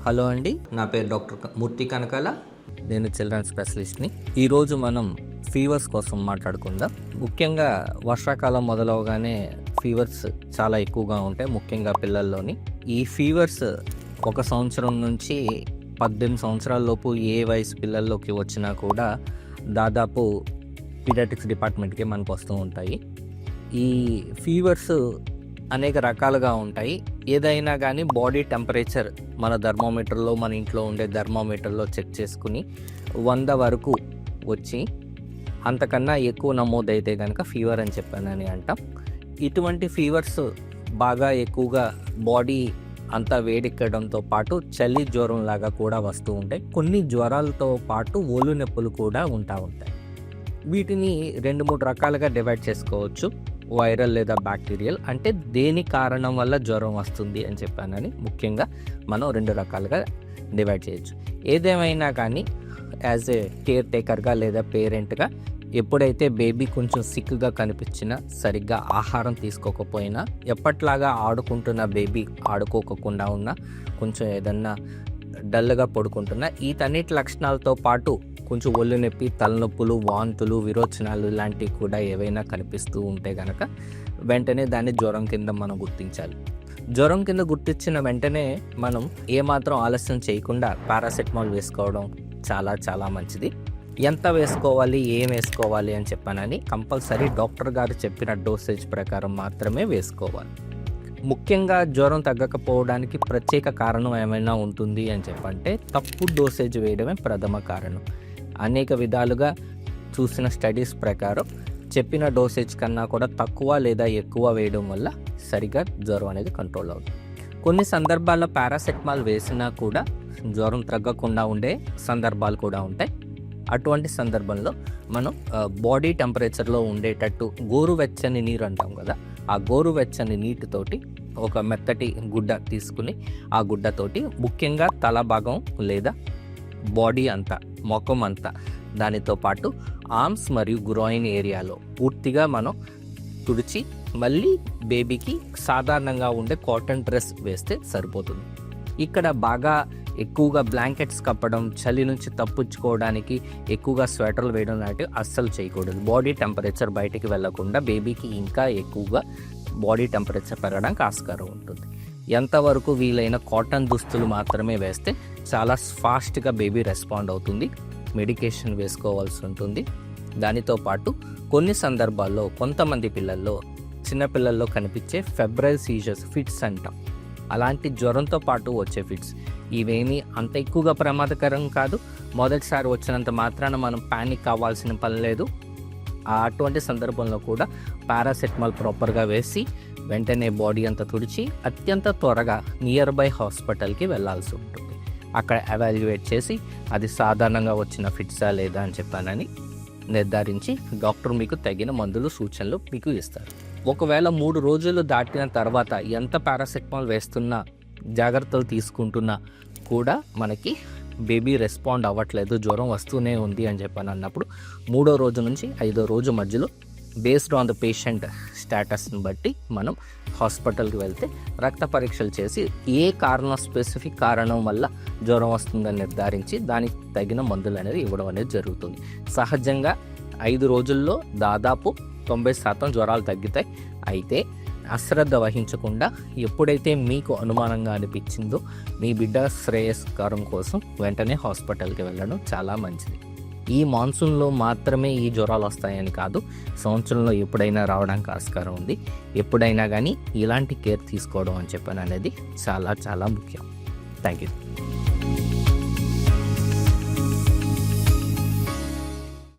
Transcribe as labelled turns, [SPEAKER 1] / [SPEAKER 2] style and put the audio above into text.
[SPEAKER 1] Hello అండి, నా పేరు డాక్టర్ మూర్తి కనకాల. నేను చిల్డ్రన్ స్పెషలిస్ట్ని. ఈరోజు మనం ఫీవర్స్ కోసం మాట్లాడుకుందాం. ముఖ్యంగా వర్షాకాలం మొదలవగానే ఫీవర్స్ చాలా ఎక్కువగా ఉంటాయి, ముఖ్యంగా పిల్లల్లోని. ఈ ఫీవర్స్ 1 సంవత్సరం నుంచి 18 సంవత్సరాల లోపు ఏ వయసు పిల్లల్లోకి వచ్చినా కూడా దాదాపు పీడియాట్రిక్స్ డిపార్ట్మెంట్కి మనకు వస్తూ ఉంటాయి. ఈ ఫీవర్స్ అనేక రకాలుగా ఉంటాయి. ఏదైనా కానీ బాడీ టెంపరేచర్ మన థర్మోమీటర్లో, మన ఇంట్లో ఉండే థర్మోమీటర్లో చెక్ చేసుకుని 100 వరకు వచ్చి అంతకన్నా ఎక్కువ నమోదైతే కనుక ఫీవర్ అని చెప్పానని అంటాం. ఇటువంటి ఫీవర్స్ బాగా ఎక్కువగా బాడీ అంతా వేడెక్కడంతో పాటు చలి జ్వరం లాగా కూడా వస్తూ ఉంటాయి. కొన్ని జ్వరాలతో పాటు ఒళ్ళు నొప్పులు కూడా ఉంటాయి. వీటిని 2-3 రకాలుగా డివైడ్ చేసుకోవచ్చు. వైరల్ లేదా బ్యాక్టీరియల్, అంటే దేని కారణం వల్ల జ్వరం వస్తుంది అని చెప్పానని ముఖ్యంగా మనం 2 రకాలుగా డివైడ్ చేయొచ్చు. ఏదేమైనా కానీ యాజ్ ఏ కేర్ టేకర్గా లేదా పేరెంట్గా ఎప్పుడైతే బేబీ కొంచెం సిక్గా కనిపించినా, సరిగ్గా ఆహారం తీసుకోకపోయినా, ఎప్పట్లాగా ఆడుకుంటున్న బేబీ ఆడుకోకుండా ఉన్నా, కొంచెం ఏదన్నా డల్గా పడుకుంటున్నా, వీటన్నిటి లక్షణాలతో పాటు కొంచెం ఒళ్ళు నొప్పి, తలనొప్పులు, వాంతులు, విరోచనాలు ఇలాంటివి కూడా ఏవైనా కనిపిస్తూ ఉంటే కనుక వెంటనే దాన్ని జ్వరం కింద మనం గుర్తించాలి. జ్వరం కింద గుర్తించిన వెంటనే మనం ఏమాత్రం ఆలస్యం చేయకుండా పారాసెటమాల్ వేసుకోవడం చాలా చాలా మంచిది. ఎంత వేసుకోవాలి, ఏం వేసుకోవాలి అని చెప్పానని కంపల్సరీ డాక్టర్ గారు చెప్పిన డోసేజ్ ప్రకారం మాత్రమే వేసుకోవాలి. ముఖ్యంగా జ్వరం తగ్గకపోవడానికి ప్రత్యేక కారణం ఏమైనా ఉంటుంది అని చెప్పంటే తప్పు డోసేజ్ వేయడమే ప్రథమ కారణం. అనేక విధాలుగా చూసిన స్టడీస్ ప్రకారం చెప్పిన డోసేజ్ కన్నా కూడా తక్కువ లేదా ఎక్కువ వేయడం వల్ల సరిగా జ్వరం అనేది కంట్రోల్ అవుతుంది. కొన్ని సందర్భాల్లో పారాసెటమాల్ వేసినా కూడా జ్వరం తగ్గకుండా ఉండే సందర్భాలు కూడా ఉంటాయి. అటువంటి సందర్భంలో మనం బాడీ టెంపరేచర్లో ఉండేటట్టు గోరువెచ్చని నీరు అంటాం కదా, ఆ గోరువెచ్చని నీటితోటి ఒక మెత్తటి గుడ్డ తీసుకుని ఆ గుడ్డతోటి ముఖ్యంగా తల భాగం లేదా బాడీ అంతా, ముఖం అంతా, దానితో పాటు ఆర్మ్స్ మరియు గ్రోయిన్ ఏరియాలో పూర్తిగా మనం తుడిచి మళ్ళీ బేబీకి సాధారణంగా ఉండే కాటన్ డ్రెస్ వేస్తే సరిపోతుంది. ఇక్కడ బాగా ఎక్కువగా బ్లాంకెట్స్ కప్పడం, చలి నుంచి తప్పించుకోవడానికి ఎక్కువగా స్వెటర్లు వేయడం లాంటివి అస్సలు చేయకూడదు. బాడీ టెంపరేచర్ బయటికి వెళ్లకుండా బేబీకి ఇంకా ఎక్కువగా బాడీ టెంపరేచర్ పెరగడానికి ఆస్కారం ఉంటుంది. ఎంతవరకు వీలైన కాటన్ దుస్తులు మాత్రమే వేస్తే చాలా ఫాస్ట్గా బేబీ రెస్పాండ్ అవుతుంది. మెడికేషన్ వేసుకోవాల్సి ఉంటుంది. దానితో పాటు కొన్ని సందర్భాల్లో కొంతమంది పిల్లల్లో, చిన్నపిల్లల్లో కనిపించే ఫెబ్రైల్ సీజర్స్, ఫిట్స్ అంటాం, అలాంటి జ్వరంతో పాటు వచ్చే ఫిట్స్ ఇవేమీ అంత ఎక్కువగా ప్రమాదకరం కాదు. మొదటిసారి వచ్చినంత మాత్రాన మనం ప్యానిక్ అవ్వాల్సిన పని లేదు. అటువంటి సందర్భంలో కూడా పారాసెటమాల్ ప్రాపర్గా వేసి వెంటనే బాడీ అంతా తుడిచి అత్యంత త్వరగా నియర్ బై హాస్పిటల్కి వెళ్ళాల్సి ఉంటుంది. అక్కడ ఎవాల్యుయేట్ చేసి అది సాధారణంగా వచ్చిన ఫిట్సా లేదా అని చెప్పానని నిర్ధారించి డాక్టర్ మీకు తగిన మందులు, సూచనలు మీకు ఇస్తారు. ఒకవేళ 3 రోజులు దాటిన తర్వాత ఎంత పారాసెటమాల్ వేస్తున్నా, జాగ్రత్తలు తీసుకుంటున్నా కూడా మనకి బేబీ రెస్పాండ్ అవ్వట్లేదు, జ్వరం వస్తూనే ఉంది అని చెప్పాను అన్నప్పుడు 3వ రోజు నుంచి 5వ రోజు మధ్యలో బేస్డ్ ఆన్ ద పేషెంట్ స్టేటస్ని బట్టి మనం హాస్పిటల్కి వెళ్తే రక్త పరీక్షలు చేసి ఏ కారణం, స్పెసిఫిక్ కారణం వల్ల జ్వరం వస్తుందని నిర్ధారించి దానికి తగిన మందులు అనేది ఇవ్వడం అనేది జరుగుతుంది. సహజంగా 5 రోజుల్లో దాదాపు 90% జ్వరాలు తగ్గుతాయి. అయితే అశ్రద్ధ వహించకుండా ఎప్పుడైతే మీకు అనుమానంగా అనిపించిందో మీ బిడ్డ శ్రేయస్కరం కోసం వెంటనే హాస్పిటల్కి వెళ్ళడం చాలా మంచిది. ఈ మాన్సూన్లో మాత్రమే ఈ జ్వరాలు వస్తాయని కాదు, సంవత్సరంలో ఎప్పుడైనా రావడానికి ఆస్కారం ఉంది. ఎప్పుడైనా కానీ ఇలాంటి కేర్ తీసుకోవడం అని చెప్పాను అనేది చాలా చాలా ముఖ్యం. Thank you.